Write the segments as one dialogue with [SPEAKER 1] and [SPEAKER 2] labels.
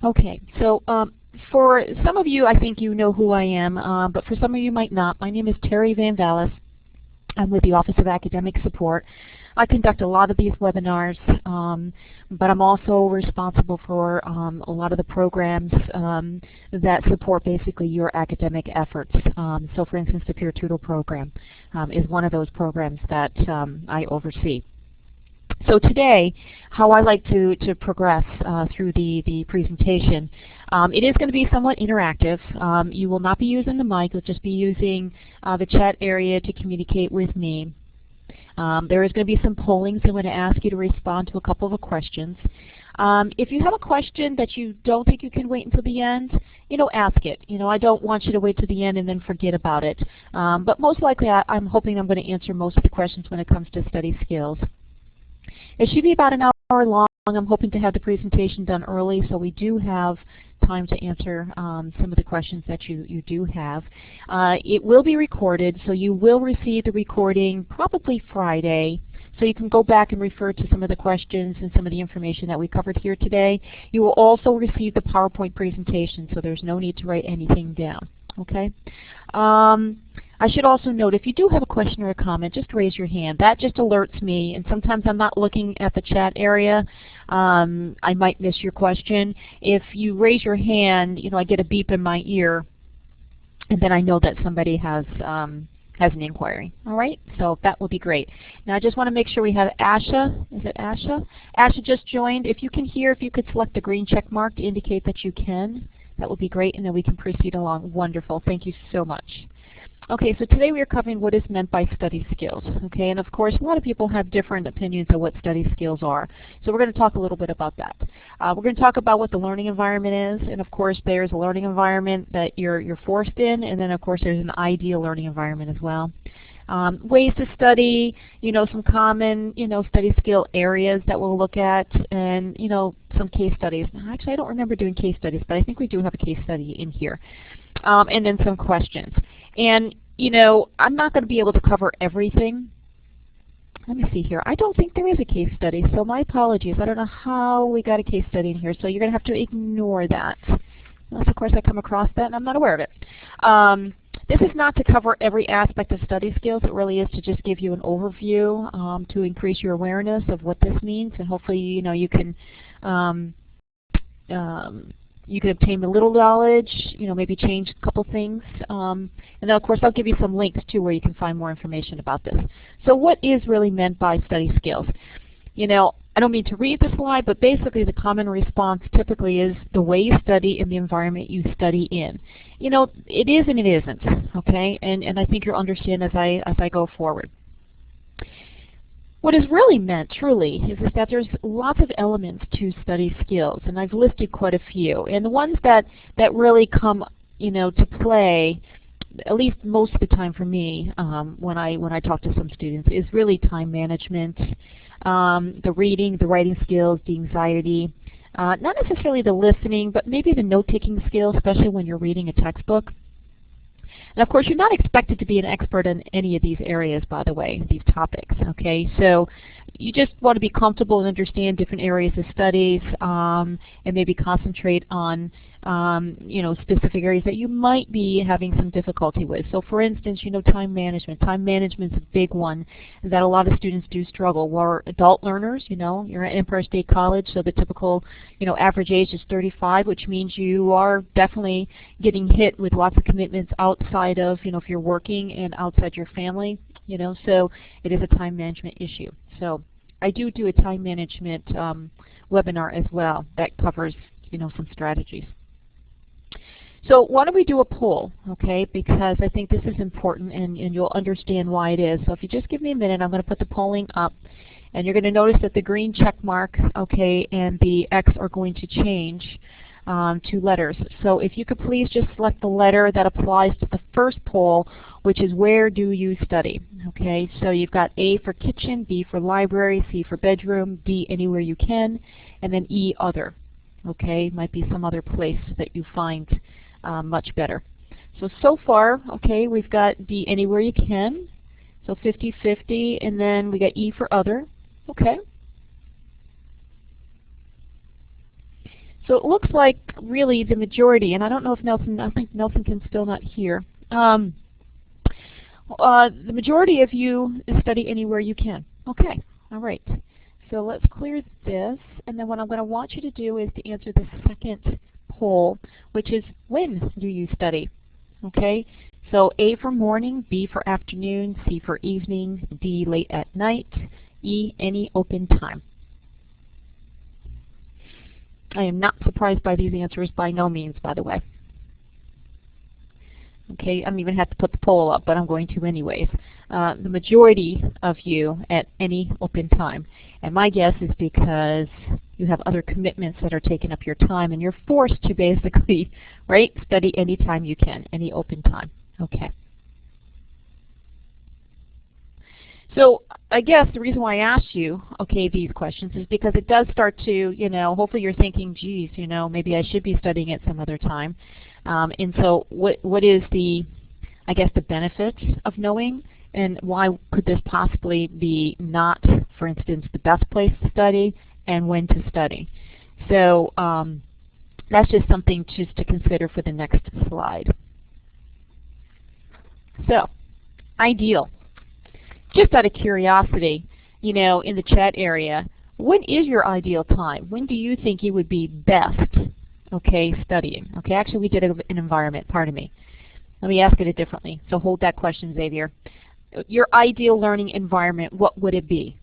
[SPEAKER 1] Okay, so for some of you, I think you know who I am, but for some of you might not. My name is Terry Vamvalis. I'm with the Office of Academic Support. I conduct a lot of these webinars, but I'm also responsible for a lot of the programs that support basically your academic efforts. So for instance, the Peer Tutor program is one of those programs that I oversee. So today, how I like to progress through the presentation, it is going to be somewhat interactive. You will not be using the mic, you'll just be using the chat area to communicate with me. There is going to be some polling, so I'm going to ask you to respond to a couple of the questions. If you have a question that you don't think you can wait until the end, ask it. I don't want you to wait to the end and then forget about it. But most likely, I'm hoping I'm going to answer most of the questions when it comes to study skills. It should be about an hour long. I'm hoping to have the presentation done early, so we do have time to answer some of the questions that you do have. It will be recorded, so you will receive the recording probably Friday, so you can go back and refer to some of the questions and some of the information that we covered here today. You will also receive the PowerPoint presentation, so there's no need to write anything down. Okay? I should also note, if you do have a question or a comment, just raise your hand. That just alerts me, and sometimes I'm not looking at the chat area. I might miss your question. If you raise your hand, I get a beep in my ear, and then I know that somebody has an inquiry. All right, so that would be great. Now I just want to make sure we have Asha. Is it Asha? Asha just joined. If you can hear, if you could select the green check mark to indicate that you can, that would be great, and then we can proceed along. Wonderful. Thank you so much. Okay, so today we are covering what is meant by study skills. Okay, and of course a lot of people have different opinions of what study skills are. So we're going to talk a little bit about that. We're going to talk about what the learning environment is, and of course there's a learning environment that you're forced in, and then of course there's an ideal learning environment as well. Ways to study, some common, study skill areas that we'll look at, and, some case studies. Actually, I don't remember doing case studies, but I think we do have a case study in here. And then some questions. And, I'm not going to be able to cover everything. Let me see here. I don't think there is a case study, so my apologies. I don't know how we got a case study in here, so you're going to have to ignore that. Unless, of course, I come across that and I'm not aware of it. This is not to cover every aspect of study skills. It really is to just give you an overview to increase your awareness of what this means, and hopefully, you can obtain a little knowledge, maybe change a couple things. And then, of course, I'll give you some links, too, where you can find more information about this. So what is really meant by study skills? I don't mean to read the slide, but basically the common response typically is the way you study in the environment you study in. It is and it isn't, okay? And I think you'll understand as I go forward. What is really meant, truly, is that there's lots of elements to study skills, and I've listed quite a few. And the ones that really come, to play, at least most of the time for me, when I talk to some students, is really time management, the reading, the writing skills, the anxiety, not necessarily the listening, but maybe the note-taking skills, especially when you're reading a textbook. And of course, you're not expected to be an expert in any of these areas, by the way, these topics, okay? So you just want to be comfortable and understand different areas of studies, and maybe concentrate on specific areas that you might be having some difficulty with. So for instance, time management. Time management's a big one that a lot of students do struggle. We're adult learners, you're at Empire State College, so the typical, average age is 35, which means you are definitely getting hit with lots of commitments outside of, if you're working and outside your family, so it is a time management issue. So I do a time management webinar as well that covers, some strategies. So why don't we do a poll, okay, because I think this is important, and you'll understand why it is. So if you just give me a minute, I'm going to put the polling up, and you're going to notice that the green check mark, okay, and the X are going to change to letters. So if you could please just select the letter that applies to the first poll, which is where do you study, okay? So you've got A for kitchen, B for library, C for bedroom, D anywhere you can, and then E other, okay? Might be some other place that you find much better. So far, okay, we've got D anywhere you can, so 50-50, and then we got E for other, okay. So it looks like really the majority, and I don't know if Nelson, I think Nelson can still not hear. The majority of you study anywhere you can. Okay, all right. So let's clear this, and then what I'm going to want you to do is to answer the second poll, which is when do you study? Okay, so A for morning, B for afternoon, C for evening, D late at night, E any open time. I am not surprised by these answers by no means, by the way. Okay, I don't even have to put the poll up, but I'm going to anyways. The majority of you at any open time. And my guess is because you have other commitments that are taking up your time and you're forced to basically, right, study any time you can, any open time. Okay. So I guess the reason why I asked you, okay, these questions is because it does start to, you know, hopefully you're thinking, geez, you know, maybe I should be studying at some other time. And so what is the, I guess, the benefit of knowing, and why could this possibly be not, for instance, the best place to study, and when to study? So that's just something just to consider for the next slide. So, ideal. Just out of curiosity, you know, in the chat area, when is your ideal time? When do you think you would be best, okay, studying? Okay, actually we did an environment, pardon me. Let me ask it differently. So hold that question, Xavier. Your ideal learning environment, what would it be?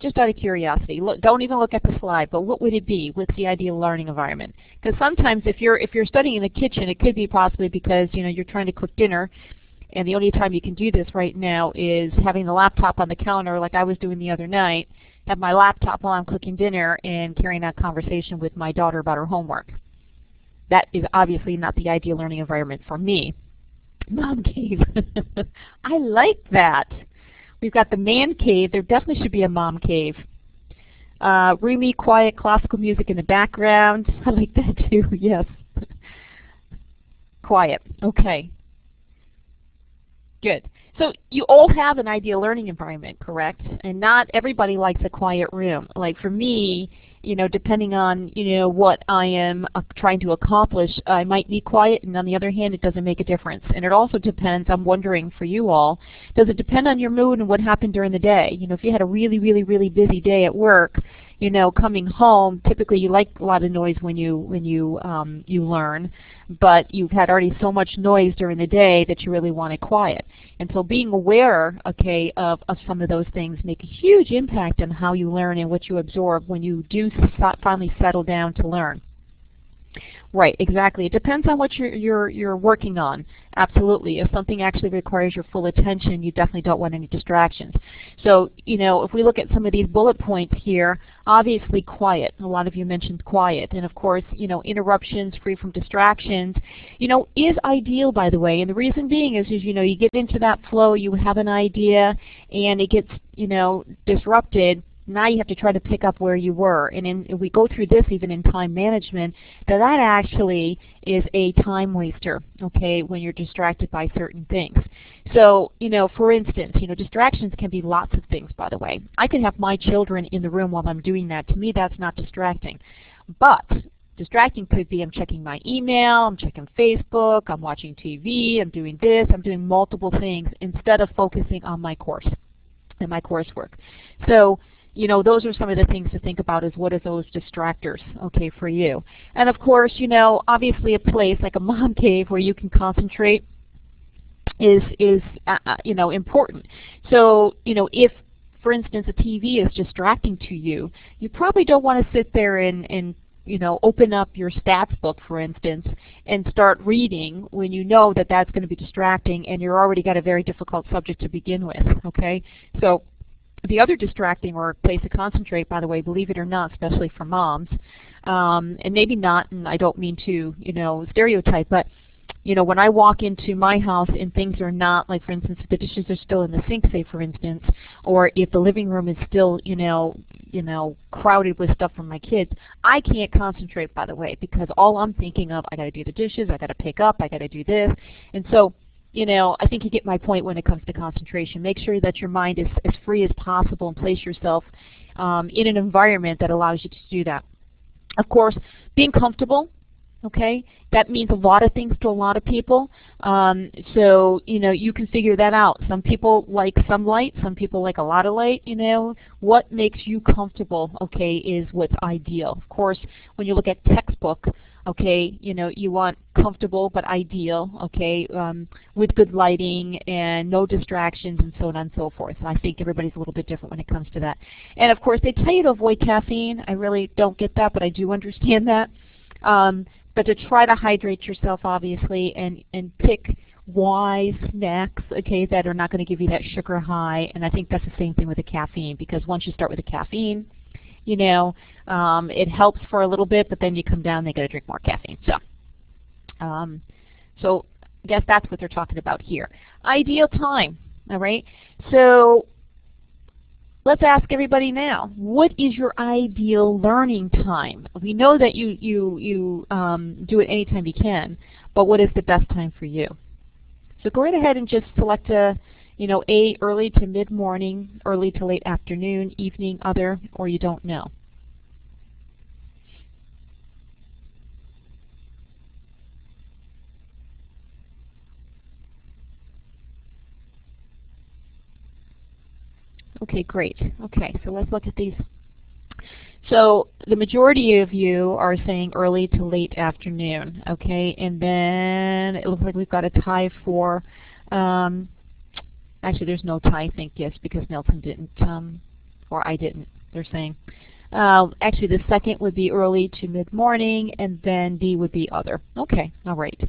[SPEAKER 1] Just out of curiosity. Look, don't even look at the slide, but what would it be? What's the ideal learning environment? Because sometimes if you're studying in the kitchen, it could be possibly because, you know, you're trying to cook dinner, and the only time you can do this right now is having the laptop on the counter like I was doing the other night, have my laptop while I'm cooking dinner and carrying that conversation with my daughter about her homework. That is obviously not the ideal learning environment for me. Mom cave. I like that. We've got the man cave. There definitely should be a mom cave. Roomy, quiet, classical music in the background. I like that too, yes. Quiet. Okay. Good. So you all have an ideal learning environment, correct? And not everybody likes a quiet room. Like for me, you know, depending on, you know, what I am trying to accomplish, I might need quiet, and on the other hand, it doesn't make a difference. And it also depends, I'm wondering for you all, does it depend on your mood and what happened during the day? You know, if you had a really, really, really busy day at work, you know, coming home, typically you like a lot of noise when you learn, but you've had already so much noise during the day that you really want it quiet. And so being aware, okay, of some of those things make a huge impact on how you learn and what you absorb when you do finally settle down to learn. Right, exactly. It depends on what you're working on. Absolutely. If something actually requires your full attention, you definitely don't want any distractions. So, you know, if we look at some of these bullet points here, obviously quiet. A lot of you mentioned quiet. And of course, you know, interruptions, free from distractions, you know, is ideal, by the way. And the reason being is you know, you get into that flow, you have an idea, and it gets, you know, disrupted. Now you have to try to pick up where you were. And if we go through this even in time management, that actually is a time waster, okay, when you're distracted by certain things. So, you know, for instance, you know, distractions can be lots of things, by the way. I can have my children in the room while I'm doing that. To me, that's not distracting. But distracting could be I'm checking my email, I'm checking Facebook, I'm watching TV, I'm doing this, I'm doing multiple things instead of focusing on my course and my coursework. So, you know, those are some of the things to think about, is what are those distractors, okay, for you. And of course, you know, obviously a place like a mom cave where you can concentrate is you know, important. So, you know, if, for instance, a TV is distracting to you, you probably don't want to sit there and you know, open up your stats book, for instance, and start reading when you know that that's going to be distracting and you've already got a very difficult subject to begin with, okay? So the other distracting or place to concentrate, by the way, believe it or not, especially for moms, and maybe not, and I don't mean to, you know, stereotype, but, you know, when I walk into my house and things are not, like for instance, if the dishes are still in the sink, say for instance, or if the living room is still, you know, crowded with stuff from my kids, I can't concentrate, by the way, because all I'm thinking of, I got to do the dishes, I got to pick up, I got to do this, and so, you know, I think you get my point when it comes to concentration. Make sure that your mind is as free as possible and place yourself in an environment that allows you to do that. Of course, being comfortable, okay, that means a lot of things to a lot of people. So, you know, you can figure that out. Some people like some light, some people like a lot of light, you know. What makes you comfortable, okay, is what's ideal. Of course, when you look at textbook, okay, you know, you want comfortable but ideal, okay, with good lighting and no distractions and so on and so forth. And I think everybody's a little bit different when it comes to that. And of course, they tell you to avoid caffeine. I really don't get that, but I do understand that. But to try to hydrate yourself, obviously, and pick wise snacks, okay, that are not going to give you that sugar high. And I think that's the same thing with the caffeine, because once you start with the caffeine, you know, it helps for a little bit, but then you come down, they got to drink more caffeine. So I guess that's what they're talking about here. Ideal time, all right? So let's ask everybody now, what is your ideal learning time? We know that you do it anytime you can, but what is the best time for you? So go right ahead and just select a, you know, A, early to mid-morning, early to late afternoon, evening, other, or you don't know. Okay, great. Okay, so let's look at these. So the majority of you are saying early to late afternoon, okay? And then it looks like we've got a tie for, actually there's no tie, I think, yes, because Nelson didn't, or I didn't, they're saying. Actually the second would be early to mid-morning, and then D would be other. Okay, all right.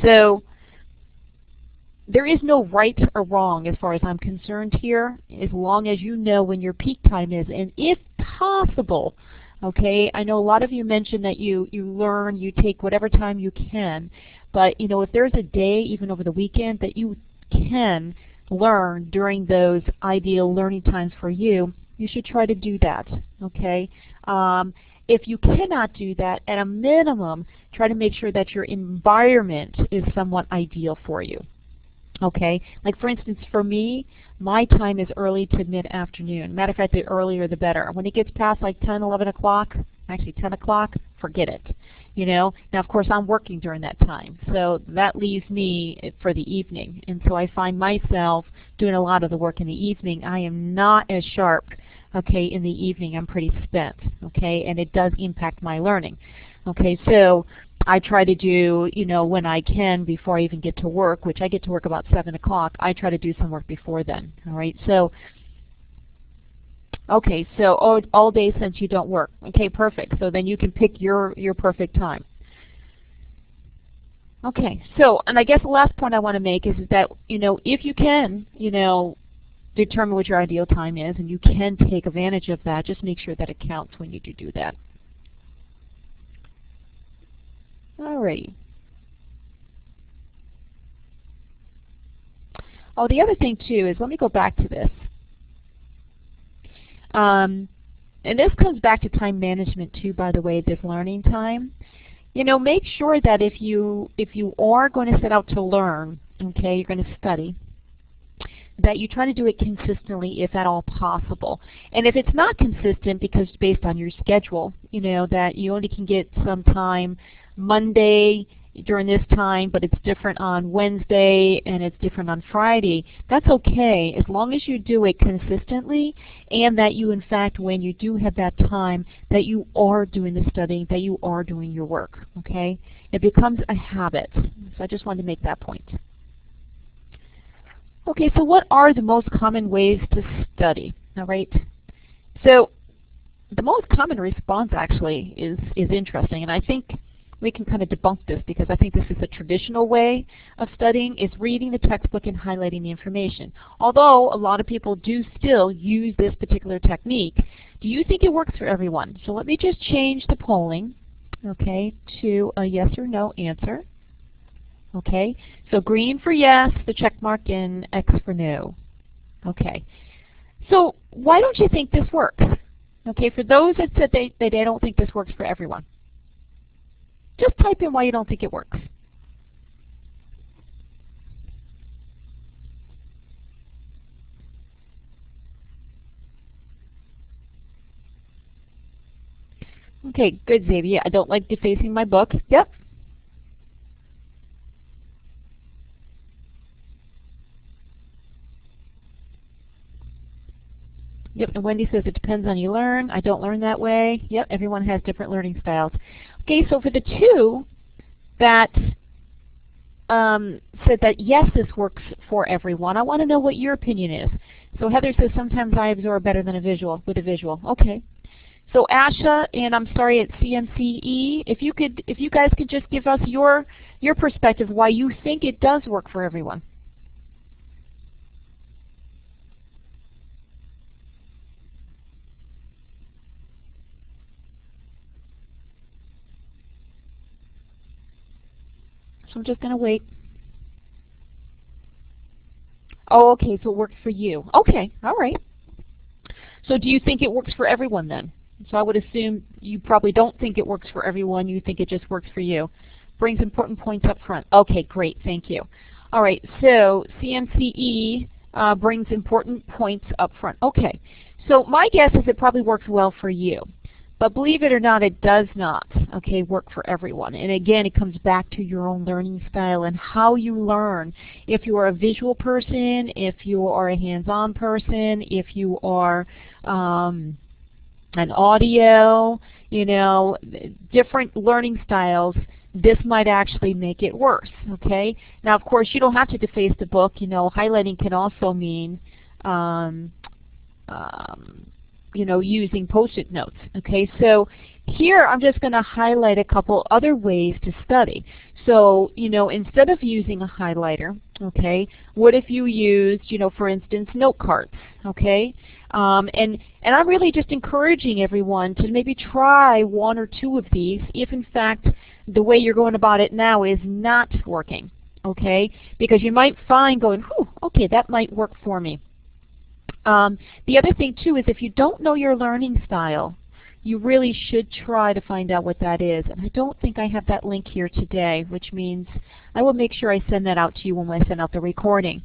[SPEAKER 1] So there is no right or wrong as far as I'm concerned here, as long as you know when your peak time is. And if possible, okay, I know a lot of you mentioned that you learn, you take whatever time you can, but you know, if there's a day, even over the weekend, that you can learn during those ideal learning times for you, you should try to do that, okay? If you cannot do that, at a minimum, try to make sure that your environment is somewhat ideal for you. Okay, like for instance, for me, my time is early to mid-afternoon. Matter of fact, the earlier the better. When it gets past like 10, 11 o'clock, actually 10 o'clock, forget it. You know, now of course I'm working during that time, so that leaves me for the evening. And so I find myself doing a lot of the work in the evening. I am not as sharp, okay, in the evening. I'm pretty spent, okay, and it does impact my learning. Okay, so I try to do, you know, when I can before I even get to work, which I get to work about 7 o'clock, I try to do some work before then, all right? So, okay, so all day since you don't work. Okay, perfect. So then you can pick your perfect time. Okay, so, and I guess the last point I want to make is that, you know, if you can, you know, determine what your ideal time is, and you can take advantage of that, just make sure that it counts when you do that. Alrighty. Oh, the other thing too is, let me go back to this. And this comes back to time management too, by the way, this learning time. You know, make sure that if you are going to set out to learn, okay, you're going to study, that you try to do it consistently if at all possible. And if it's not consistent because based on your schedule, you know, that you only can get some time Monday during this time, but it's different on Wednesday and it's different on Friday, that's okay as long as you do it consistently, and that you, in fact, when you do have that time, that you are doing the studying, that you are doing your work, okay? It becomes a habit. So I just wanted to make that point. Okay, so what are the most common ways to study? All right. So the most common response actually is interesting, and I think we can kind of debunk this because I think this is a traditional way of studying, is reading the textbook and highlighting the information. Although a lot of people do still use this particular technique, do you think it works for everyone? So let me just change the polling, okay, to a yes or no answer. Okay, so green for yes, the check mark, and X for no. Okay, so why don't you think this works? Okay, for those that said they don't think this works for everyone, just type in why you don't think it works. Okay, good, Xavier. I don't like defacing my book. Yep. Yep, and Wendy says it depends on you learn. I don't learn that way. Yep, everyone has different learning styles. Okay, so for the two that said that yes, this works for everyone, I want to know what your opinion is. So Heather says sometimes I absorb better than with a visual. Okay. So Asha, and I'm sorry, at CMCE, if you guys could just give us your perspective why you think it does work for everyone. So I'm just going to wait. Oh, okay, so it works for you. Okay, all right. So do you think it works for everyone then? So I would assume you probably don't think it works for everyone. You think it just works for you. Brings important points up front. Okay, great, thank you. All right, so CMCE brings important points up front. Okay, so my guess is it probably works well for you. But believe it or not, it does not, okay, work for everyone. And again, it comes back to your own learning style and how you learn. If you are a visual person, if you are a hands-on person, if you are an audio, you know, different learning styles, this might actually make it worse, okay? Now, of course, you don't have to deface the book. You know, highlighting can also mean you know, using post-it notes. Okay, so here I'm just going to highlight a couple other ways to study. So, you know, instead of using a highlighter, okay, what if you used, you know, for instance, note cards, okay? And I'm really just encouraging everyone to maybe try one or two of these if, in fact, the way you're going about it now is not working, okay? Because you might find going, whew, okay, that might work for me. The other thing too is if you don't know your learning style, you really should try to find out what that is. And I don't think I have that link here today, which means I will make sure I send that out to you when I send out the recording.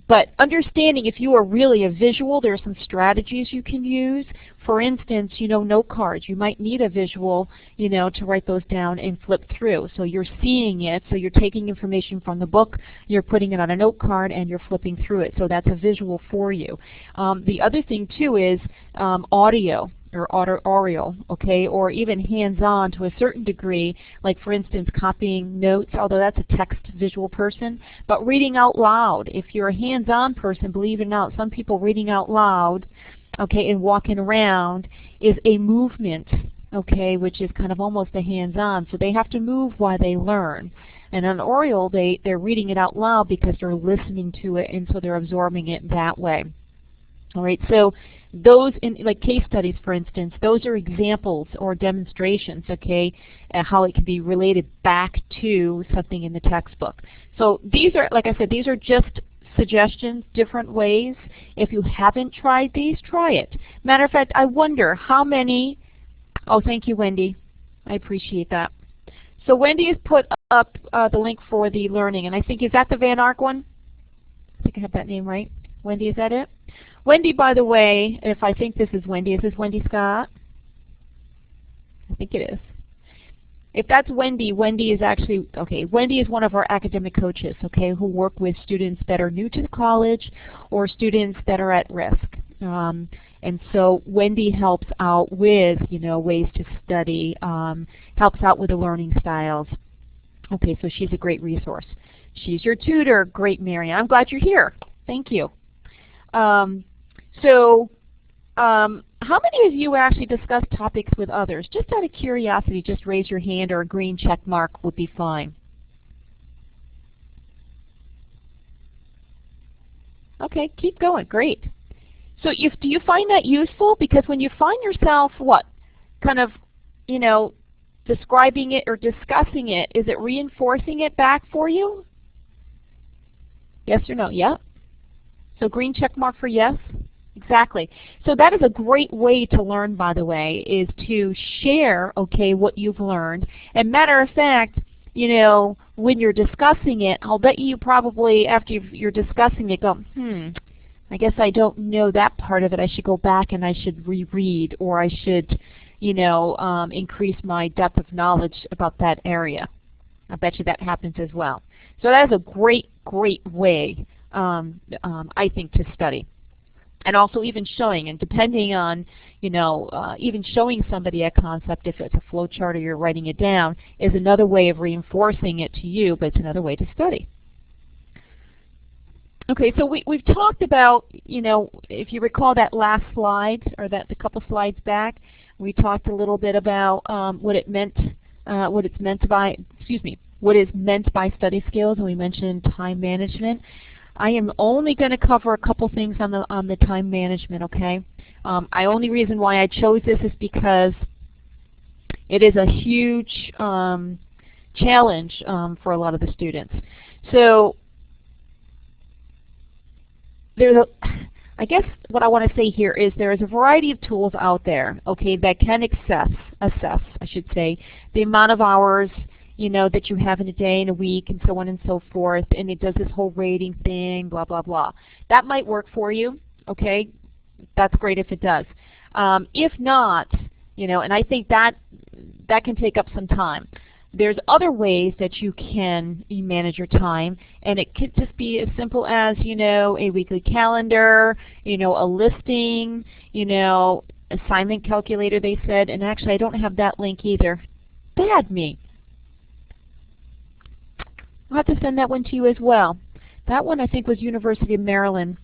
[SPEAKER 1] But understanding if you are really a visual, there are some strategies you can use. For instance, you know, note cards. You might need a visual, you know, to write those down and flip through. So you're seeing it, so you're taking information from the book, you're putting it on a note card, and you're flipping through it. So that's a visual for you. The other thing too is audio or audio, okay, or even hands-on to a certain degree, like for instance copying notes, although that's a text visual person, but reading out loud. If you're a hands-on person, believe it or not, some people reading out loud, okay, and walking around is a movement, okay, which is kind of almost a hands-on, so they have to move while they learn. And on oral, they're reading it out loud because they're listening to it, and so they're absorbing it that way. All right, so those, in like case studies, for instance, those are examples or demonstrations, okay, how it can be related back to something in the textbook. So these are, like I said, these are just suggestions, different ways. If you haven't tried these, try it. Matter of fact, I wonder how many, oh, thank you, Wendy. I appreciate that. So Wendy has put up the link for the learning, and I think, is that the Van Ark one? I think I have that name right. Wendy, is that it? Wendy, by the way, if I think this is this Wendy Scott? I think it is. If that's Wendy, Wendy is actually, okay, Wendy is one of our academic coaches, okay, who work with students that are new to the college or students that are at risk. And so Wendy helps out with, you know, ways to study, helps out with the learning styles. Okay, so she's a great resource. She's your tutor. Great, Mary. I'm glad you're here. Thank you. How many of you actually discuss topics with others? Just out of curiosity, just raise your hand, or a green check mark would be fine. Okay, keep going. Great. So do you find that useful? Because when you find yourself, what, kind of, you know, describing it or discussing it, is it reinforcing it back for you? Yes or no? Yeah? So green check mark for yes? Exactly. So that is a great way to learn, by the way, is to share, okay, what you've learned. And matter of fact, you know, when you're discussing it, I'll bet you probably, after you're discussing it, go, I guess I don't know that part of it. I should go back and I should reread, or I should, increase my depth of knowledge about that area. I bet you that happens as well. So that is a great, great way, I think, to study. And also even showing, and depending on, even showing somebody a concept, if it's a flow chart or you're writing it down, is another way of reinforcing it to you, but it's another way to study. Okay, so we've talked about, if you recall that last slide, or the couple slides back, we talked a little bit about what is meant by study skills, and we mentioned time management. I am only going to cover a couple things on the time management, okay? The only reason why I chose this is because it is a huge challenge for a lot of the students. So I guess what I want to say here is there is a variety of tools out there, okay, that can assess, I should say, the amount of hours that you have in a day, in a week, and so on and so forth, and it does this whole rating thing, blah, blah, blah. That might work for you, okay? That's great if it does. If not, and I think that can take up some time. There's other ways that you can manage your time, and it could just be as simple as, a weekly calendar, a listing, assignment calculator, they said, and actually I don't have that link either. Bad me. I'll have to send that one to you as well. That one I think was University of Maryland.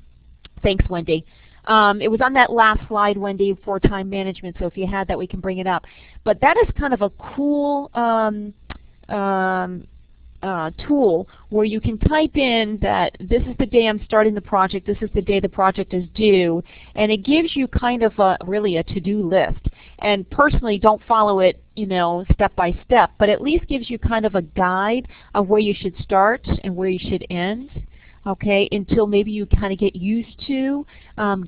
[SPEAKER 1] Thanks, Wendy. It was on that last slide, Wendy, for time management, so if you had that, we can bring it up. But that is kind of a cool tool where you can type in that this is the day I'm starting the project, this is the day the project is due, and it gives you kind of really a to-do list. And personally, don't follow it, step by step, but at least gives you kind of a guide of where you should start and where you should end, okay, until maybe you kind of get used to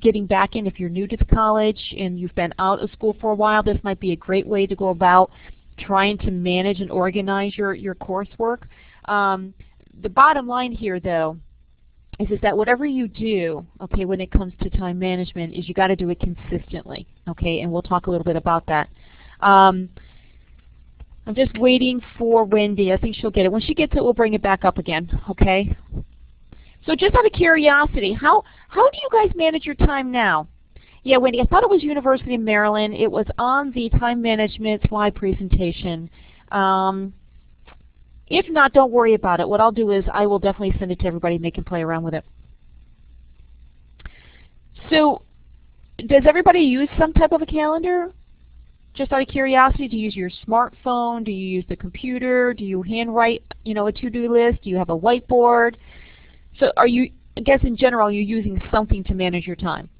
[SPEAKER 1] getting back in. If you're new to the college and you've been out of school for a while, this might be a great way to go about trying to manage and organize your coursework. The bottom line here, though, is that whatever you do, okay, when it comes to time management, is you got to do it consistently, okay, and we'll talk a little bit about that. I'm just waiting for Wendy. I think she'll get it. When she gets it, we'll bring it back up again, okay? So just out of curiosity, how do you guys manage your time now? Yeah, Wendy, I thought it was University of Maryland. It was on the time management slide presentation. If not, don't worry about it. What I'll do is I will definitely send it to everybody and they can play around with it. So does everybody use some type of a calendar? Just out of curiosity, do you use your smartphone? Do you use the computer? Do you handwrite, a to-do list? Do you have a whiteboard? So are you, I guess in general, you're using something to manage your time?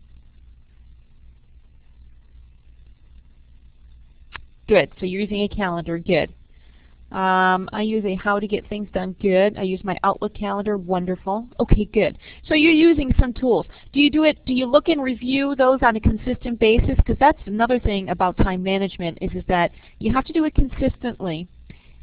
[SPEAKER 1] Good. So you're using a calendar. Good. I use a how to get things done. Good. I use my Outlook calendar. Wonderful. Okay, good. So you're using some tools. Do you look and review those on a consistent basis? Because that's another thing about time management is that you have to do it consistently.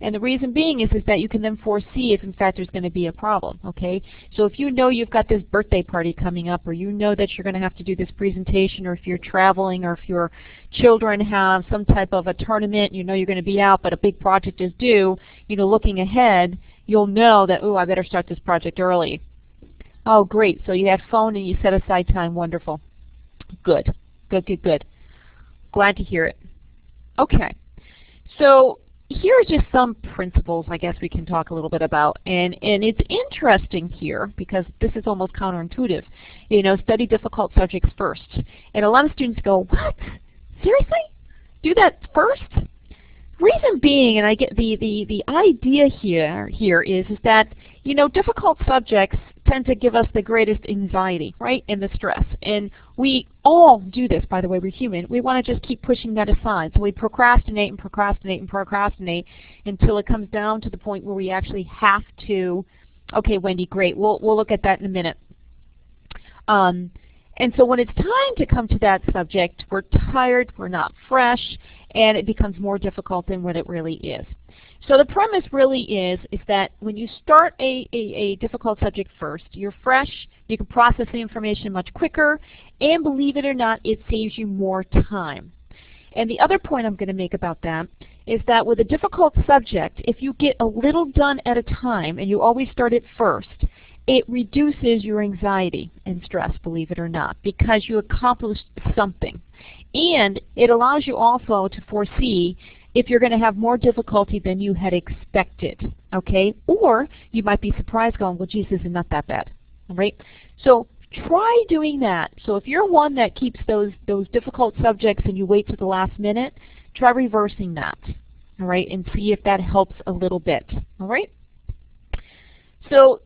[SPEAKER 1] And the reason being is that you can then foresee if in fact there's going to be a problem, okay? So if you know you've got this birthday party coming up, or you know that you're going to have to do this presentation, or if you're traveling, or if your children have some type of a tournament, you know you're going to be out, but a big project is due, looking ahead, you'll know that, oh, I better start this project early. Oh, great. So you have phone and you set aside time. Wonderful. Good. Good, good, good. Glad to hear it. Okay. So here are just some principles I guess we can talk a little bit about, and it's interesting here because this is almost counterintuitive. Study difficult subjects first, and a lot of students go, what? Seriously? Do that first? Reason being, and I get the idea here is that difficult subjects tend to give us the greatest anxiety, right, and the stress. And we all do this, by the way, we're human. We want to just keep pushing that aside. So we procrastinate and procrastinate and procrastinate until it comes down to the point where we actually have to, okay, Wendy, great, we'll look at that in a minute. And so when it's time to come to that subject, we're tired, we're not fresh, and it becomes more difficult than what it really is. So the premise really is that when you start a difficult subject first, you're fresh, you can process the information much quicker, and believe it or not, it saves you more time. And the other point I'm going to make about that is that with a difficult subject, if you get a little done at a time and you always start it first, it reduces your anxiety and stress, believe it or not, because you accomplished something. And it allows you also to foresee if you're going to have more difficulty than you had expected, okay? Or you might be surprised going, well, geez, this is not that bad, all right? So try doing that. So if you're one that keeps those difficult subjects and you wait to the last minute, try reversing that, all right, and see if that helps a little bit, all right? So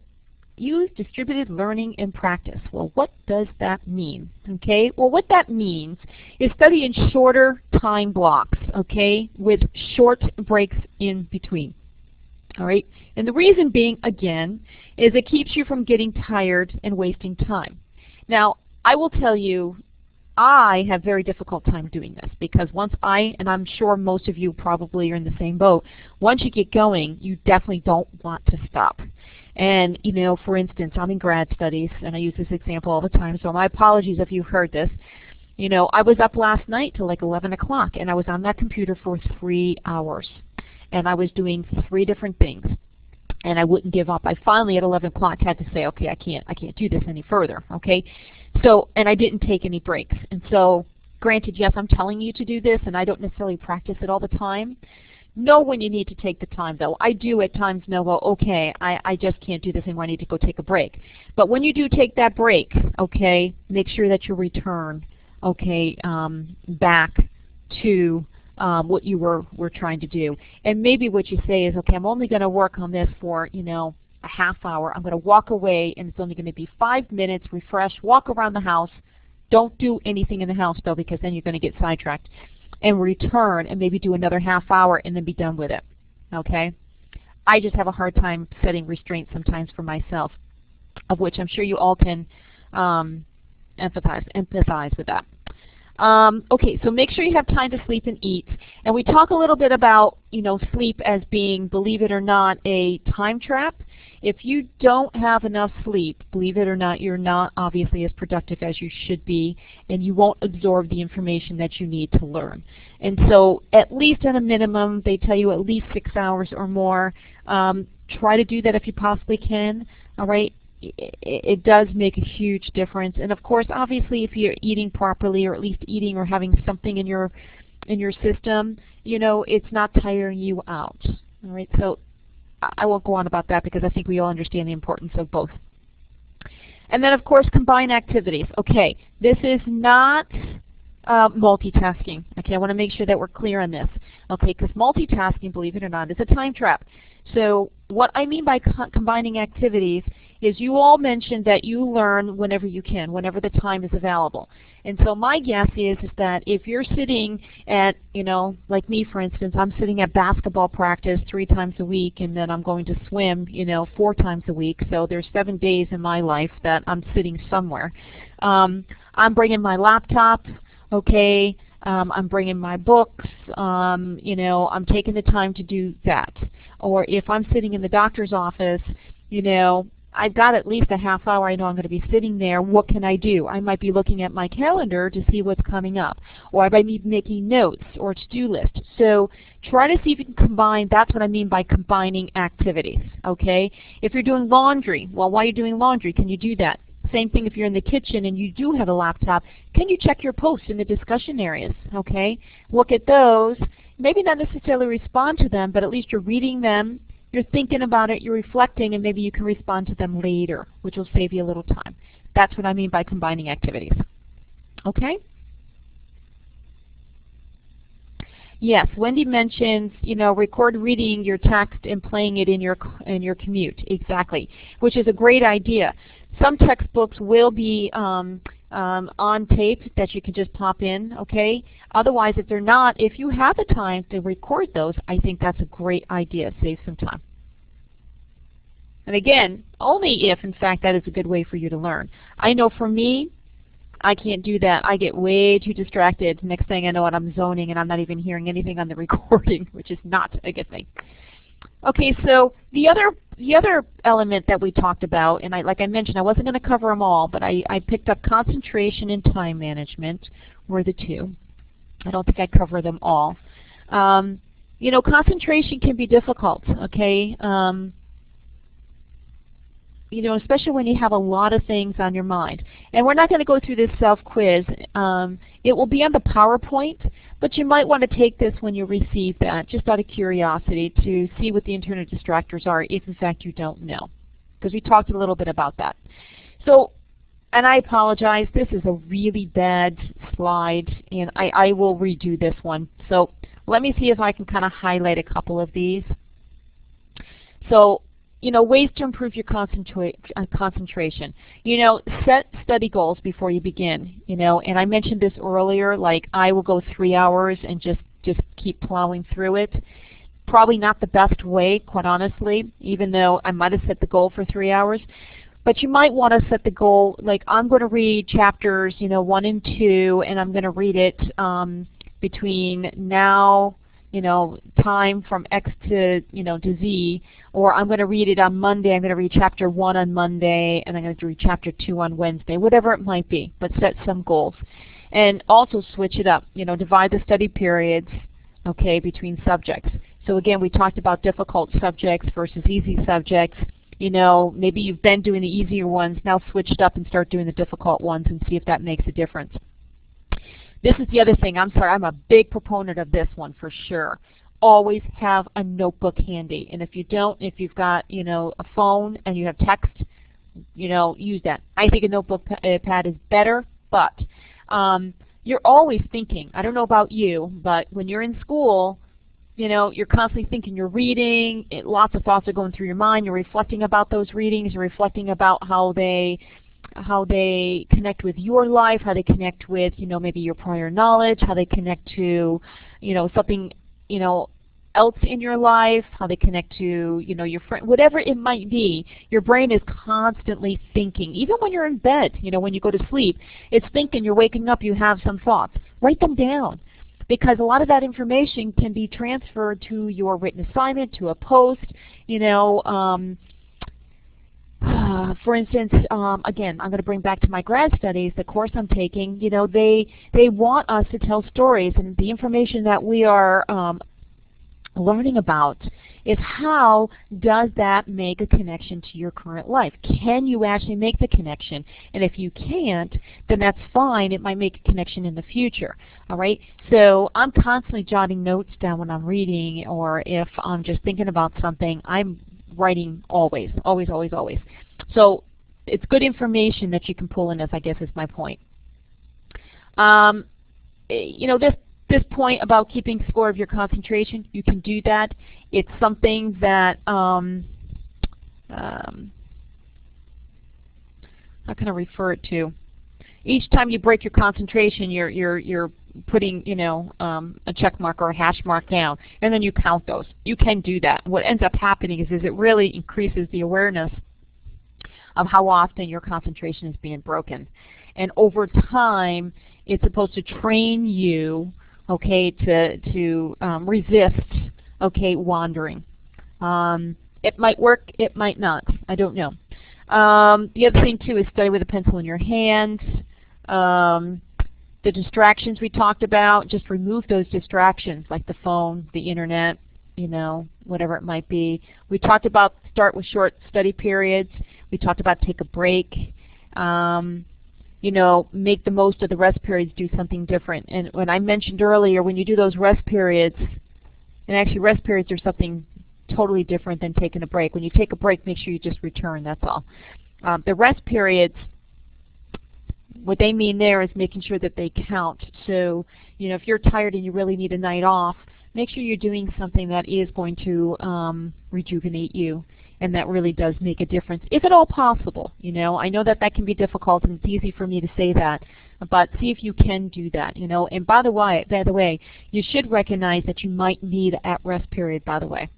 [SPEAKER 1] use distributed learning in practice. Well, what does that mean? Okay, well, what that means is study in shorter time blocks, okay, with short breaks in between. All right, and the reason being, again, is it keeps you from getting tired and wasting time. Now, I will tell you, I have very difficult time doing this because once and I'm sure most of you probably are in the same boat, once you get going, you definitely don't want to stop. And, you know, for instance, I'm in grad studies, and I use this example all the time, so my apologies if you've heard this. You know, I was up last night till like 11 o'clock, and I was on that computer for 3 hours. And I was doing 3 different things, and I wouldn't give up. I finally, at 11 o'clock, had to say, okay, I can't do this any further, okay? So, and I didn't take any breaks. And so, granted, yes, I'm telling you to do this, and I don't necessarily practice it all the time. Know when you need to take the time, though. I do at times know, well, okay, I just can't do this anymore. I need to go take a break. But when you do take that break, okay, make sure that you return, okay, back to what you were trying to do. And maybe what you say is, okay, I'm only going to work on this for, you know, a half hour. I'm going to walk away, and it's only going to be 5 minutes, refresh, walk around the house. Don't do anything in the house, though, because then you're going to get sidetracked. And return and maybe do another half hour and then be done with it, okay? I just have a hard time setting restraints sometimes for myself, of which I'm sure you all can empathize with that. Okay, so make sure you have time to sleep and eat. And we talk a little bit about, you know, sleep as being, believe it or not, a time trap. If you don't have enough sleep, believe it or not, you're not obviously as productive as you should be, and you won't absorb the information that you need to learn. And so at least at a minimum, they tell you at least 6 hours or more. Try to do that if you possibly can, all right? It does make a huge difference. And of course, obviously, if you're eating properly, or at least eating or having something in your system, you know, it's not tiring you out, all right? So I won't go on about that because I think we all understand the importance of both. And then, of course, combine activities. Okay, this is not multitasking. Okay, I want to make sure that we're clear on this. Okay, because multitasking, believe it or not, is a time trap. So what I mean by combining activities is you all mentioned that you learn whenever you can, whenever the time is available. And so my guess is that if you're sitting at, you know, like me for instance, I'm sitting at basketball practice 3 times a week, and then I'm going to swim, you know, 4 times a week. So there's 7 days in my life that I'm sitting somewhere. I'm bringing my laptop, okay, I'm bringing my books, you know, I'm taking the time to do that. Or if I'm sitting in the doctor's office, you know, I've got at least a half hour I know I'm going to be sitting there. What can I do? I might be looking at my calendar to see what's coming up. Or I might be making notes or to-do list. So try to see if you can combine. That's what I mean by combining activities, okay? If you're doing laundry, well, while you're doing laundry, can you do that? Same thing if you're in the kitchen and you do have a laptop. Can you check your posts in the discussion areas, okay? Look at those. Maybe not necessarily respond to them, but at least you're reading them. You're thinking about it, you're reflecting, and maybe you can respond to them later, which will save you a little time. That's what I mean by combining activities. Okay? Yes, Wendy mentions, you know, record reading your text and playing it in your commute. Exactly, which is a great idea. Some textbooks will be on tape that you can just pop in, okay? Otherwise, if they're not, if you have the time to record those, I think that's a great idea. Save some time. And again, only if, in fact, that is a good way for you to learn. I know for me, I can't do that. I get way too distracted. Next thing I know, I'm zoning and I'm not even hearing anything on the recording, which is not a good thing. Okay, so the other element that we talked about, and like I mentioned, I wasn't going to cover them all, but I picked up concentration and time management were the 2. I don't think I cover them all. You know, concentration can be difficult, okay? You know, especially when you have a lot of things on your mind. And we're not going to go through this self-quiz. It will be on the PowerPoint, but you might want to take this when you receive that, just out of curiosity, to see what the internal distractors are if, in fact, you don't know. Because we talked a little bit about that. So, and I apologize, this is a really bad slide, and I will redo this one. So let me see if I can kind of highlight a couple of these. So, you know, ways to improve your concentration. You know, set study goals before you begin, you know, and I mentioned this earlier, like I will go 3 hours and just keep plowing through it. Probably not the best way, quite honestly, even though I might have set the goal for 3 hours. But you might want to set the goal, like I'm going to read chapters, you know, 1 and 2, and I'm going to read it between now, you know, time from X to, you know, to Z, or I'm going to read it on Monday, I'm going to read chapter 1 on Monday, and I'm going to read chapter 2 on Wednesday, whatever it might be, but set some goals. And also switch it up, you know, divide the study periods, okay, between subjects. So again, we talked about difficult subjects versus easy subjects. You know, maybe you've been doing the easier ones, now switch it up and start doing the difficult ones and see if that makes a difference. This is the other thing. I'm sorry, I'm a big proponent of this one for sure. Always have a notebook handy. And if you don't, if you've got, you know, a phone and you have text, you know, use that. I think a notebook pad is better, but you're always thinking. I don't know about you, but when you're in school, you know, you're constantly thinking, you're reading, lots of thoughts are going through your mind, you're reflecting about those readings, you're reflecting about how they connect with your life, how they connect with, you know, maybe your prior knowledge, how they connect to, you know, something, you know, else in your life, how they connect to, you know, your friend, whatever it might be. Your brain is constantly thinking. Even when you're in bed, you know, when you go to sleep, it's thinking, you're waking up, you have some thoughts. Write them down, because a lot of that information can be transferred to your written assignment, to a post, you know. For instance, again, I'm going to bring back to my grad studies, the course I'm taking. You know, they want us to tell stories, and the information that we are learning about is how does that make a connection to your current life? Can you actually make the connection? And if you can't, then that's fine. It might make a connection in the future. All right? So I'm constantly jotting notes down when I'm reading, or if I'm just thinking about something, I'm writing always, always, always, always. So it's good information that you can pull in, as I guess is my point. You know, this point about keeping score of your concentration, you can do that. It's something that, how can I refer it to? Each time you break your concentration, you're putting, you know, a check mark or a hash mark down, and then you count those. You can do that. What ends up happening is it really increases the awareness of how often your concentration is being broken. And over time, it's supposed to train you, okay, to resist, okay, wandering. It might work, it might not. I don't know. The other thing too is study with a pencil in your hand. The distractions we talked about, just remove those distractions, like the phone, the internet, you know, whatever it might be. We talked about start with short study periods. We talked about take a break. You know, make the most of the rest periods, do something different. And when I mentioned earlier, when you do those rest periods, and actually rest periods are something totally different than taking a break. When you take a break, make sure you just return, that's all. The rest periods, what they mean there is making sure that they count. So, you know, if you're tired and you really need a night off, make sure you're doing something that is going to rejuvenate you, and that really does make a difference, if at all possible. You know, I know that that can be difficult, and it's easy for me to say that, but see if you can do that. You know, and by the way, you should recognize that you might need that rest period, by the way.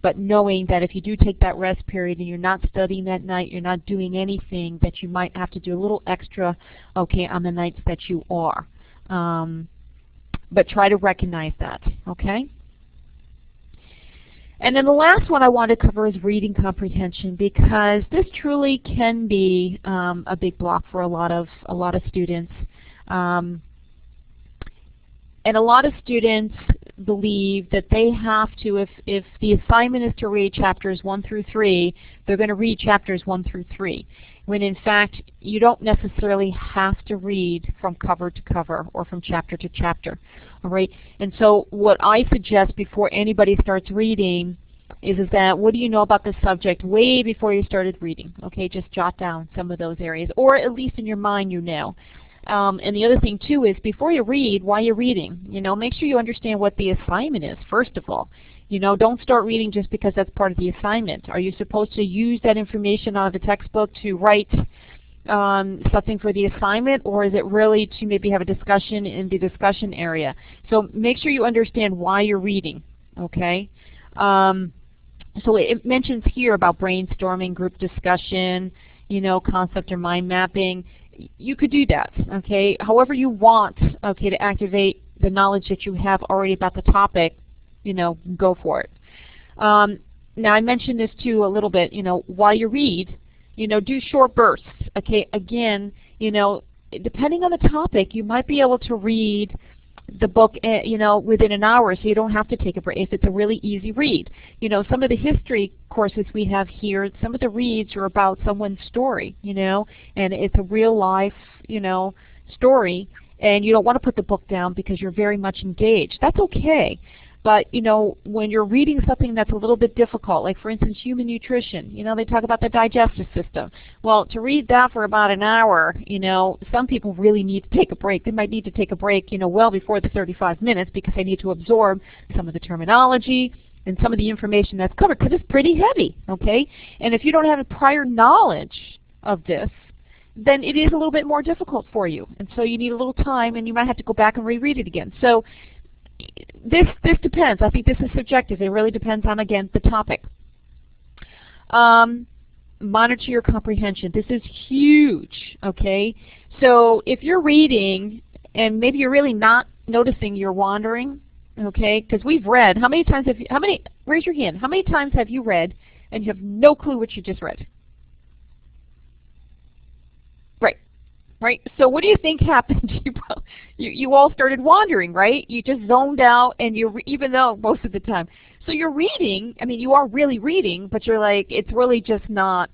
[SPEAKER 1] But knowing that if you do take that rest period and you're not studying that night, you're not doing anything, that you might have to do a little extra, okay, on the nights that you are. But try to recognize that, okay? And then the last one I want to cover is reading comprehension, because this truly can be a big block for a lot of students. And And a lot of students believe that they have to, if the assignment is to read chapters 1 through 3, they're going to read chapters 1 through 3. When in fact, you don't necessarily have to read from cover to cover or from chapter to chapter. All right? And so what I suggest before anybody starts reading is that what do you know about the subject way before you started reading? Okay, just jot down some of those areas, or at least in your mind you know. And the other thing too is before you read, why you're reading. You know, make sure you understand what the assignment is first of all. You know, don't start reading just because that's part of the assignment. Are you supposed to use that information out of the textbook to write something for the assignment, or is it really to maybe have a discussion in the discussion area? So make sure you understand why you're reading. Okay. So it mentions here about brainstorming, group discussion, you know, concept or mind mapping. You could do that, okay? However you want, okay, to activate the knowledge that you have already about the topic, you know, go for it. Now I mentioned this too a little bit, you know, while you read, you know, do short bursts, okay? Again, you know, depending on the topic, you might be able to read the book, you know, within an hour, so you don't have to take a break if it's a really easy read. You know, some of the history courses we have here, some of the reads are about someone's story, you know, and it's a real life, you know, story, and you don't want to put the book down because you're very much engaged. That's okay. But, you know, when you're reading something that's a little bit difficult, like for instance human nutrition, you know, they talk about the digestive system. Well, to read that for about an hour, you know, some people really need to take a break. They might need to take a break, you know, well before the 35 minutes because they need to absorb some of the terminology and some of the information that's covered because it's pretty heavy, okay? And if you don't have a prior knowledge of this, then it is a little bit more difficult for you. And so you need a little time and you might have to go back and reread it again. So this depends. I think this is subjective. It really depends on, again, the topic. Monitor your comprehension. This is huge, okay? So if you're reading and maybe you're really not noticing you're wandering, okay, because we've read, how many times have you, raise your hand, how many times have you read and you have no clue what you just read? Right? So what do you think happened? You all started wandering, right? You just zoned out, and even though most of the time. So you're reading, I mean, you are really reading, but you're like, it's really just not.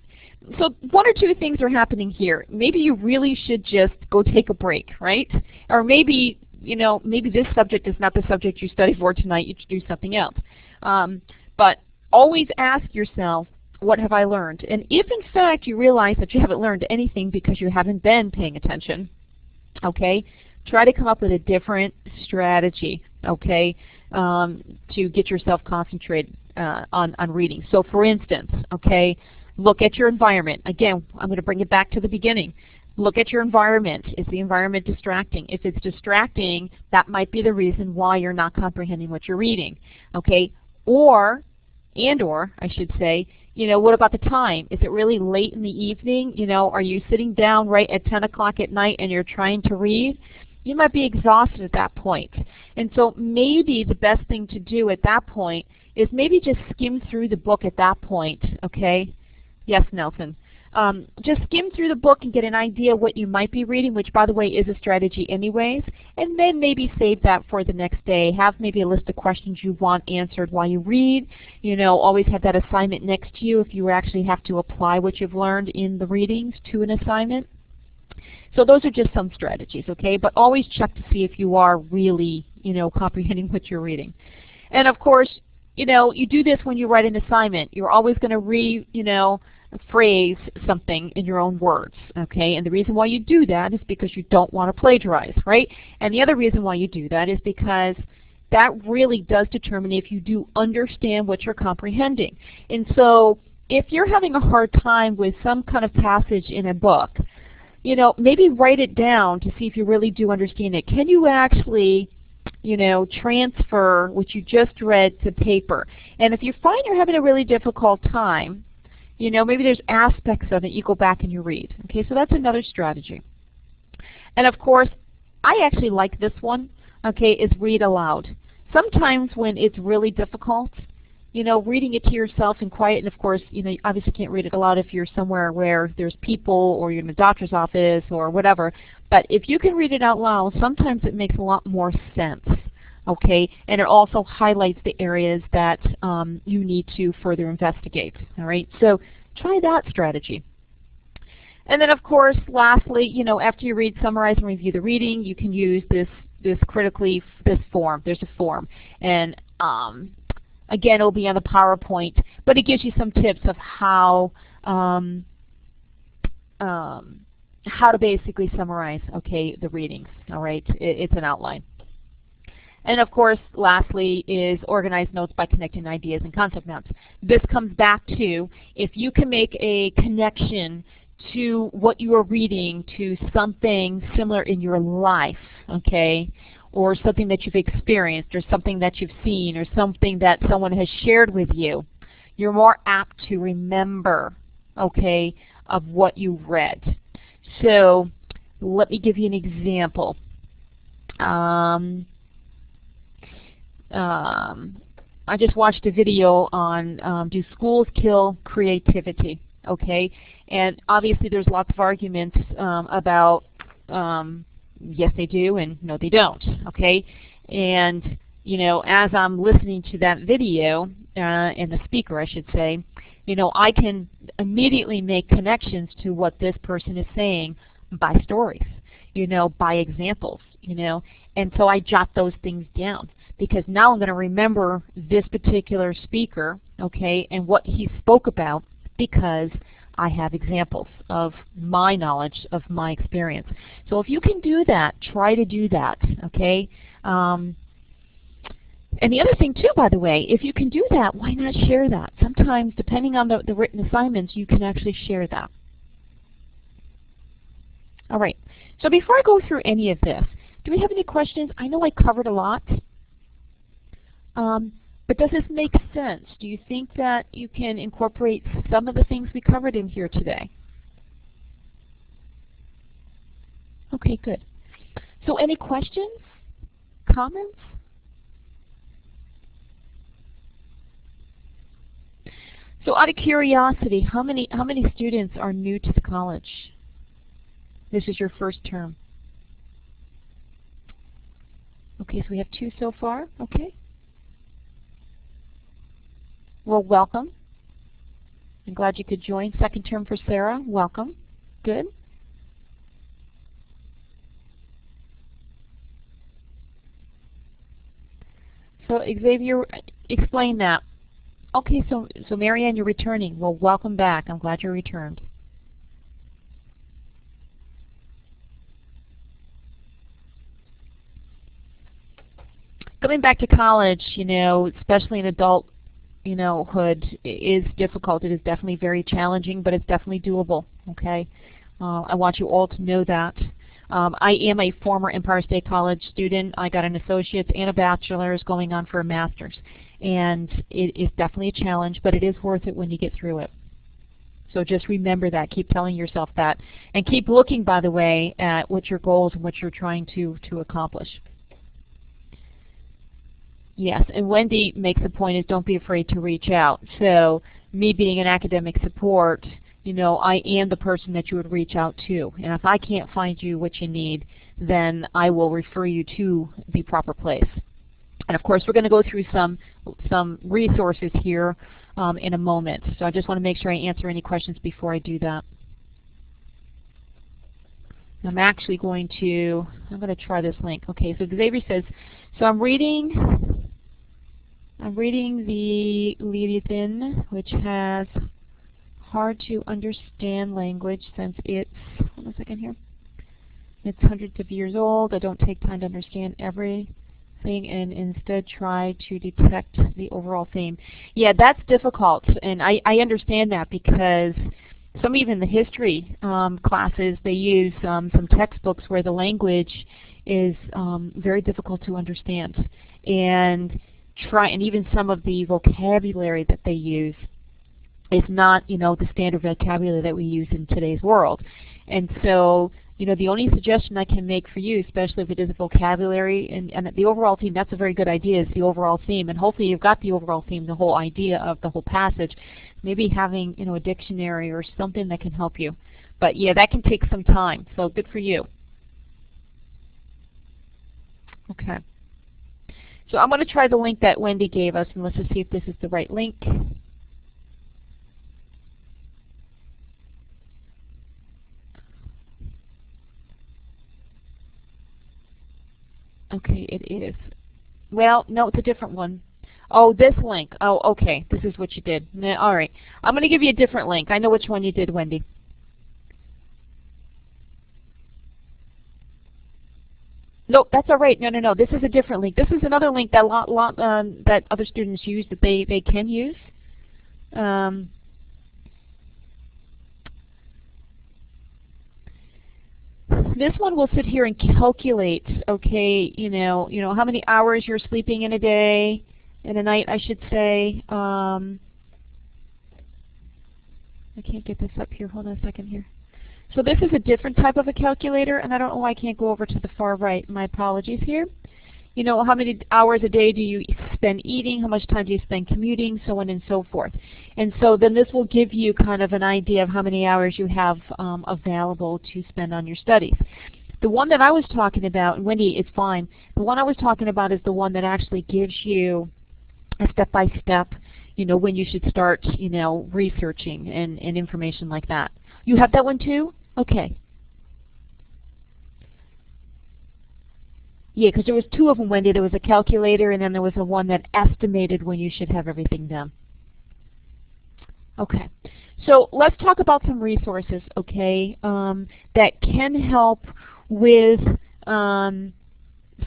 [SPEAKER 1] So one or two things are happening here. Maybe you really should just go take a break, right? Or maybe, you know, maybe this subject is not the subject you study for tonight. You should do something else. But always ask yourself, what have I learned? And if in fact you realize that you haven't learned anything because you haven't been paying attention, okay, try to come up with a different strategy, okay, to get yourself concentrated on reading. So for instance, okay, look at your environment. Again, I'm going to bring it back to the beginning. Look at your environment. Is the environment distracting? If it's distracting, that might be the reason why you're not comprehending what you're reading, okay? Or I should say, you know, what about the time? Is it really late in the evening? You know, are you sitting down right at 10 o'clock at night and you're trying to read? You might be exhausted at that point. And so maybe the best thing to do at that point is maybe just skim through the book at that point, okay? Yes, Nelson. Just skim through the book and get an idea what you might be reading, which by the way is a strategy anyways, and then maybe save that for the next day. Have maybe a list of questions you want answered while you read. You know, always have that assignment next to you if you actually have to apply what you've learned in the readings to an assignment. So those are just some strategies, okay? But always check to see if you are really, you know, comprehending what you're reading. And of course, you know, you do this when you write an assignment. You're always going to phrase something in your own words, okay? And the reason why you do that is because you don't want to plagiarize, right? And the other reason why you do that is because that really does determine if you do understand what you're comprehending. And so if you're having a hard time with some kind of passage in a book, you know, maybe write it down to see if you really do understand it. Can you actually, you know, transfer what you just read to paper? And if you find you're having a really difficult time, you know, maybe there's aspects of it you go back and you read. Okay, so that's another strategy. And of course, I actually like this one, okay, is read aloud. Sometimes when it's really difficult, you know, reading it to yourself in quiet, and of course, you know, you obviously can't read it aloud if you're somewhere where there's people or you're in a doctor's office or whatever, but if you can read it out loud, sometimes it makes a lot more sense. Okay, and it also highlights the areas that you need to further investigate. All right, so try that strategy. And then, of course, lastly, after you read, summarize, and review the reading, you can use this form. There's a form, and again, it'll be on the PowerPoint, but it gives you some tips of how to basically summarize, okay, the readings. All right, it's an outline. And of course, lastly, is organize notes by connecting ideas and concept maps. This comes back to if you can make a connection to what you are reading to something similar in your life, okay, or something that you've experienced, or something that you've seen, or something that someone has shared with you, you're more apt to remember, okay, of what you've read. So let me give you an example. I just watched a video on do schools kill creativity? Okay, and obviously there's lots of arguments about yes they do and no they don't. Okay, and as I'm listening to that video and the speaker, I should say, I can immediately make connections to what this person is saying by stories, by examples, and so I jot those things down, because now I'm going to remember this particular speaker, okay, and what he spoke about, because I have examples of my knowledge, of my experience. So if you can do that, try to do that, okay? And the other thing too, by the way, if you can do that, why not share that? Sometimes, depending on the written assignments, you can actually share that. All right, so before I go through any of this, do we have any questions? I know I covered a lot. But does this make sense? Do you think that you can incorporate some of the things we covered in here today? Okay, good. So any questions? Comments? So out of curiosity, how many students are new to the college? This is your first term. Okay, so we have 2 so far. Okay. Well, welcome. I'm glad you could join. Second term for Sarah. Welcome. Good. So Xavier, explain that. Okay, so Marianne, you're returning. Well, welcome back. I'm glad you returned. Going back to college, especially in adult hood, is difficult. It is definitely very challenging, but it's definitely doable, okay? I want you all to know that. I am a former Empire State College student. I got an associate's and a bachelor's, going on for a master's. And it is definitely a challenge, but it is worth it when you get through it. So just remember that. Keep telling yourself that. And keep looking, by the way, at what your goals and what you're trying to accomplish. Yes, and Wendy makes a point is don't be afraid to reach out. So me being an academic support, I am the person that you would reach out to. And if I can't find you what you need, then I will refer you to the proper place. And of course, we're going to go through some resources here in a moment. So I just want to make sure I answer any questions before I do that. I'm actually going to try this link. Okay, so Xavier says, so I'm reading the Leviathan, which has hard to understand language since it's, hold on a second here, it's hundreds of years old. I don't take time to understand everything and instead try to detect the overall theme. Yeah, that's difficult, and I understand that, because some even the history classes, they use some textbooks where the language is very difficult to understand, and even some of the vocabulary that they use is not, the standard vocabulary that we use in today's world. And so, the only suggestion I can make for you, especially if it is a vocabulary and the overall theme, that's a very good idea, is the overall theme. And hopefully you've got the overall theme, the whole idea of the whole passage. Maybe having, a dictionary or something that can help you. But yeah, that can take some time, so good for you. Okay. So I'm going to try the link that Wendy gave us, and let's just see if this is the right link. Okay, it is. Well, no, it's a different one. Oh, this link. Oh, okay. This is what you did. All right. I'm going to give you a different link. I know which one you did, Wendy. Nope, that's all right. No, no, no. This is a different link. This is another link that that other students use that they can use. This one will sit here and calculate, okay, you know how many hours you're sleeping in a day, in a night, I should say. I can't get this up here. Hold on a second here. So this is a different type of a calculator, and I don't know why I can't go over to the far right. My apologies here. You know, how many hours a day do you spend eating, how much time do you spend commuting, so on and so forth. And so then this will give you kind of an idea of how many hours you have available to spend on your studies. The one that I was talking about, and Wendy, it's fine, the one I was talking about is the one that actually gives you a step-by-step, you know, when you should start, you know, researching and information like that. You have that one too? Okay. Yeah, because there was two of them, Wendy. There was a calculator, and then there was a one that estimated when you should have everything done. Okay. So let's talk about some resources, okay, that can help with some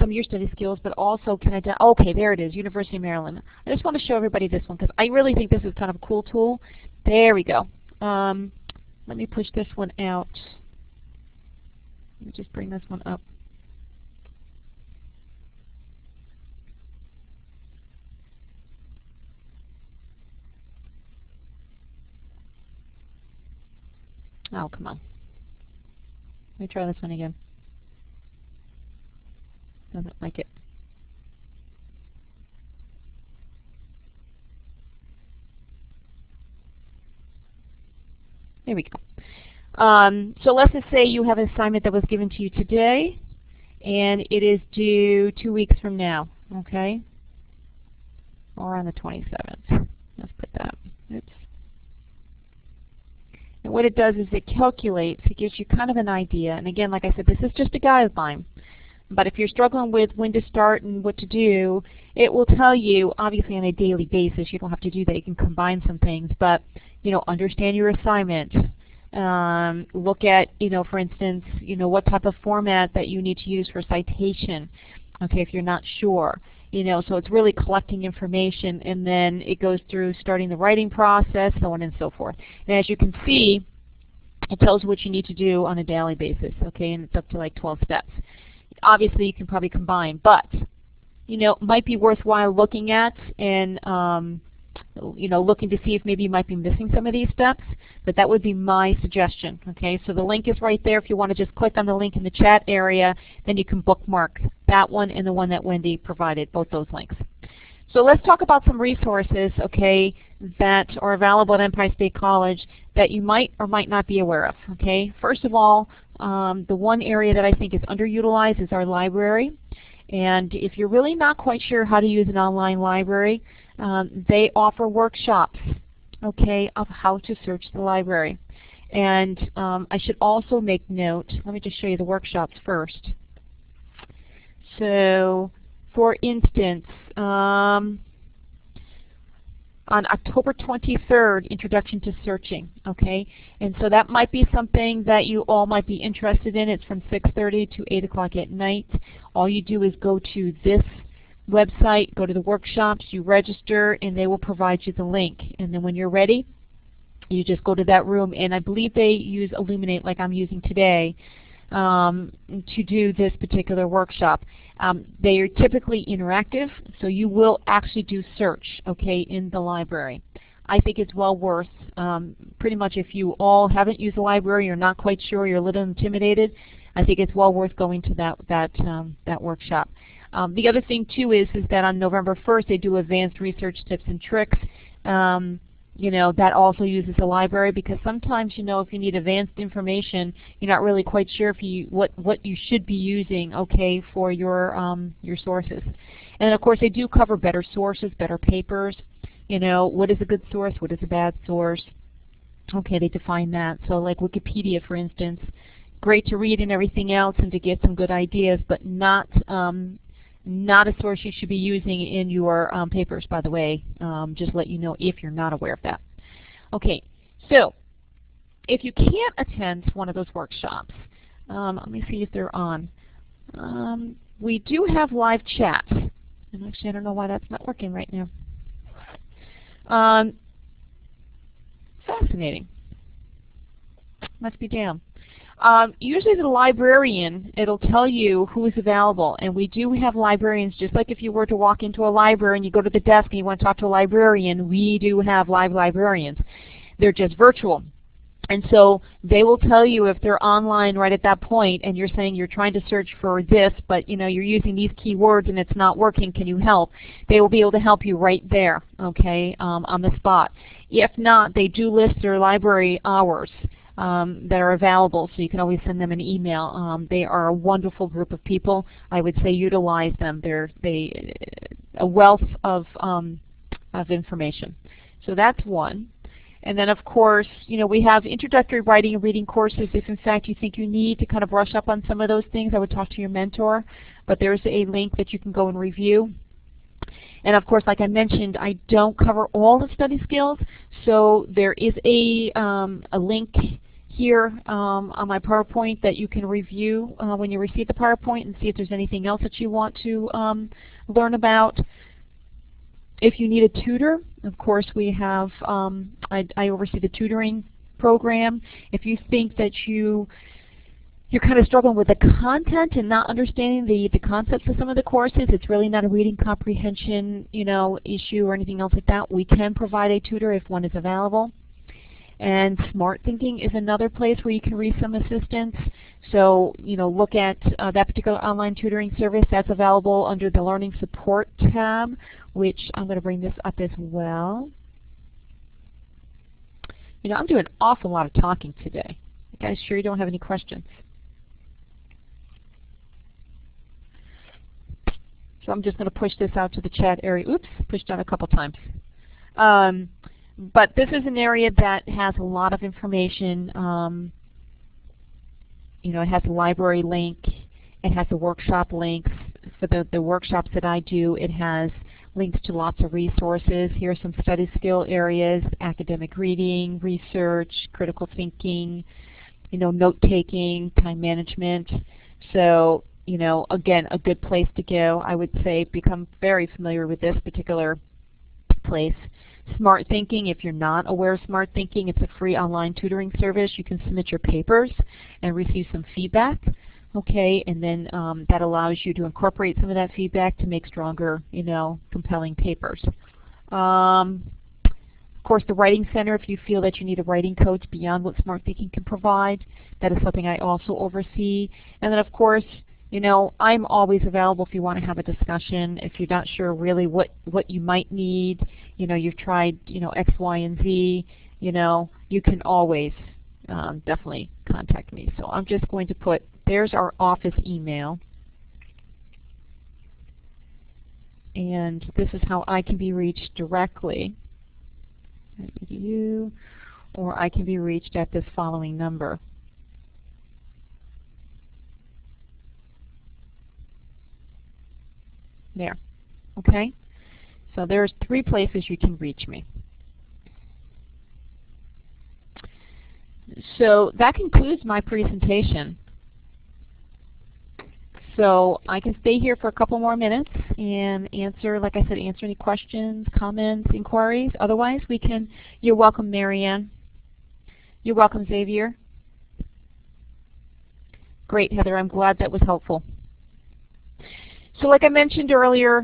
[SPEAKER 1] of your study skills, but also can okay, there it is, University of Maryland. I just want to show everybody this one because I really think this is kind of a cool tool. There we go. Let me push this one out. Let me just bring this one up. Oh, come on. Let me try this one again. Doesn't like it. There we go. So let's just say you have an assignment that was given to you today, and it is due 2 weeks from now, okay? Or on the 27th. Let's put that. Oops. And what it does is it calculates, it gives you kind of an idea. And again, like I said, this is just a guideline. But if you're struggling with when to start and what to do, it will tell you, obviously on a daily basis, you don't have to do that, you can combine some things, but, you know, understand your assignment. Look at, you know, for instance, you know, what type of format that you need to use for citation, okay, if you're not sure. You know, so it's really collecting information, and then it goes through starting the writing process, so on and so forth. And as you can see, it tells you what you need to do on a daily basis, okay, and it's up to like 12 steps. Obviously, you can probably combine, but, you know, it might be worthwhile looking at and, you know, looking to see if maybe you might be missing some of these steps, but that would be my suggestion, okay? So the link is right there. If you want to just click on the link in the chat area, then you can bookmark that one and the one that Wendy provided, both those links. So let's talk about some resources, okay, that are available at Empire State College that you might or might not be aware of, okay? First of all, the one area that I think is underutilized is our library. And if you're really not quite sure how to use an online library, they offer workshops, okay, of how to search the library. And I should also make note, let me just show you the workshops first. So, for instance, on October 23rd, Introduction to Searching, okay? And so that might be something that you all might be interested in. It's from 6:30 to 8 o'clock at night. All you do is go to this website, go to the workshops, you register, and they will provide you the link. And then when you're ready, you just go to that room, and I believe they use Illuminate like I'm using today to do this particular workshop. They are typically interactive, so you will actually do search, okay, in the library. I think it's well worth, pretty much if you all haven't used the library, you're not quite sure, you're a little intimidated, I think it's well worth going to that workshop. The other thing too is that on November 1st they do advanced research tips and tricks. you know, that also uses the library, because sometimes, you know, if you need advanced information, you're not really quite sure if you what you should be using, okay, for your sources. And of course, they do cover better sources, better papers. You know, what is a good source? What is a bad source? Okay, they define that. So like Wikipedia, for instance, great to read and everything else and to get some good ideas, but not a source you should be using in your papers, by the way. Just let you know if you're not aware of that. Okay, so if you can't attend one of those workshops, let me see if they're on. We do have live chats. And actually, I don't know why that's not working right now. Fascinating. Must be down. Usually the librarian, it'll tell you who is available, and we do have librarians. Just like if you were to walk into a library and you go to the desk and you want to talk to a librarian, we do have live librarians. They're just virtual. And so they will tell you if they're online right at that point, and you're saying you're trying to search for this, but you know you're using these keywords and it's not working, can you help? They will be able to help you right there, okay, on the spot. If not, they do list their library hours that are available, so you can always send them an email. They are a wonderful group of people. I would say utilize them. They're a wealth of information. So that's one. And then, of course, you know, we have introductory writing and reading courses. If, in fact, you think you need to kind of brush up on some of those things, I would talk to your mentor. But there's a link that you can go and review. And, of course, like I mentioned, I don't cover all the study skills. So there is a link here on my PowerPoint that you can review when you receive the PowerPoint and see if there's anything else that you want to learn about. If you need a tutor, of course we have, I oversee the tutoring program. If you think that you're kind of struggling with the content and not understanding the concepts of some of the courses, it's really not a reading comprehension, you know, issue or anything else like that, we can provide a tutor if one is available. And Smart Thinking is another place where you can read some assistance. So, you know, look at that particular online tutoring service. That's available under the Learning Support tab, which I'm going to bring this up as well. You know, I'm doing an awful lot of talking today. You guys sure you don't have any questions? So I'm just going to push this out to the chat area. Oops, pushed down a couple times. But this is an area that has a lot of information. You know, it has a library link. It has the workshop links. For the workshops that I do, it has links to lots of resources. Here are some study skill areas: academic reading, research, critical thinking, you know, note-taking, time management. So, you know, again, a good place to go. I would say become very familiar with this particular place. Smart Thinking, if you're not aware of Smart Thinking, it's a free online tutoring service. You can submit your papers and receive some feedback, okay, and then that allows you to incorporate some of that feedback to make stronger, you know, compelling papers. Of course, the Writing Center, if you feel that you need a writing coach beyond what Smart Thinking can provide, that is something I also oversee. And then, of course, you know, I'm always available if you want to have a discussion. If you're not sure really what you might need, you know, you've tried, you know, X, Y, and Z, you know, you can always definitely contact me. So I'm just going to put, there's our office email. And this is how I can be reached directly. Or I can be reached at this following number. There, okay? So there's 3 places you can reach me. So that concludes my presentation. So I can stay here for a couple more minutes and answer, like I said, answer any questions, comments, inquiries. Otherwise, we can, you're welcome, Marianne. You're welcome, Xavier. Great, Heather, I'm glad that was helpful. So like I mentioned earlier,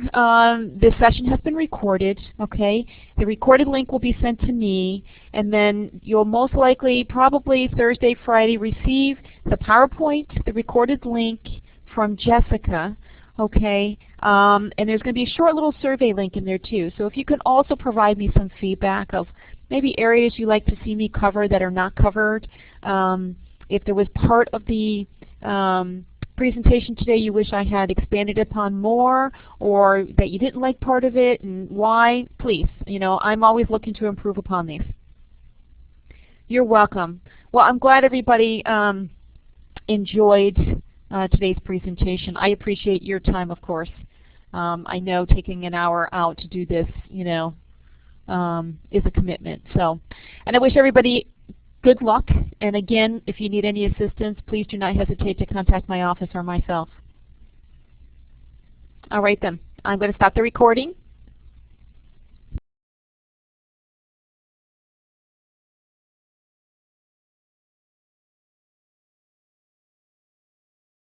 [SPEAKER 1] this session has been recorded, okay? The recorded link will be sent to me, and then you'll most likely, probably Thursday, Friday, receive the PowerPoint, the recorded link from Jessica, okay? And there's going to be a short little survey link in there too. So if you can also provide me some feedback of, maybe areas you like to see me cover that are not covered. If there was part of the presentation today you wish I had expanded upon more, or that you didn't like part of it and why, please. I'm always looking to improve upon these. You're welcome. Well, I'm glad everybody enjoyed today's presentation. I appreciate your time, of course. I know taking an hour out to do this, is a commitment. And I wish everybody good luck. And again, if you need any assistance, please do not hesitate to contact my office or myself. All right then, I'm going to stop the recording.